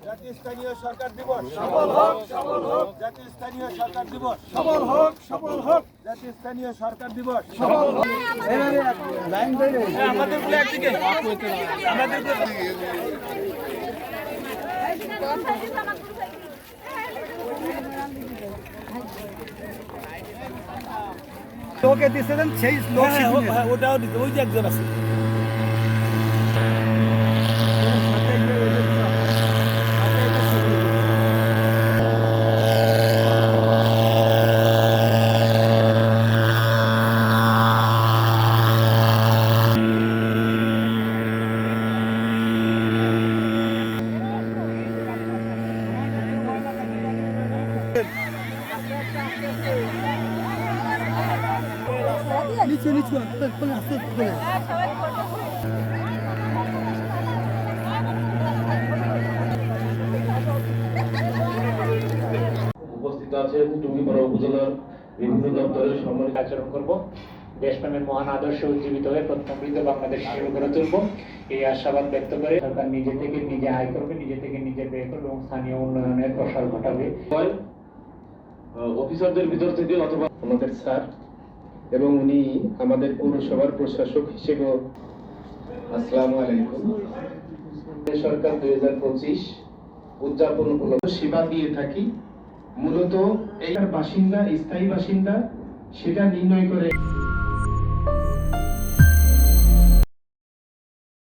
জাতীয় সরকার দিবস সফল হোক, সফল হোক। জাতীয় সরকার দিবস সফল হোক, সফল হোক। জাতীয় সরকার দিবস সফল হোক। লাইন ধরে আমাদের বলে একদিকে আমাদের লোকে দিয়েছেন সেই লোক ওটাও দিতে ওই যে একজন আছে উপস্থিত আছেন টুঙ্গিপাড়া উপজেলার বিভিন্ন দপ্তরের সম্মানিত আচরণ করব। দেশপ্রেমের মহান আদর্শ উজ্জীবিত হয়ে প্রত্যমৃত বাংলাদেশ শুরু করে তুলব, এই আশাবাদ ব্যক্ত করে সরকার নিজে থেকে নিজে আয় করবে, নিজে থেকে নিজে ব্যয় করবে এবং স্থানীয় উন্নয়নের প্রসার ঘটাবে। অফিসারদের ভিতর থেকে অথবা আমাদের স্যার এবং উনি আমাদের পৌরসভার প্রশাসক হিসেবে আসসালামু আলাইকুম। সরকার 2025 উদযাপন উপলক্ষে সেবা দিয়ে থাকি। মূলত এই বাসিন্দা স্থায়ী বাসিন্দা সেটা নির্ণয় করে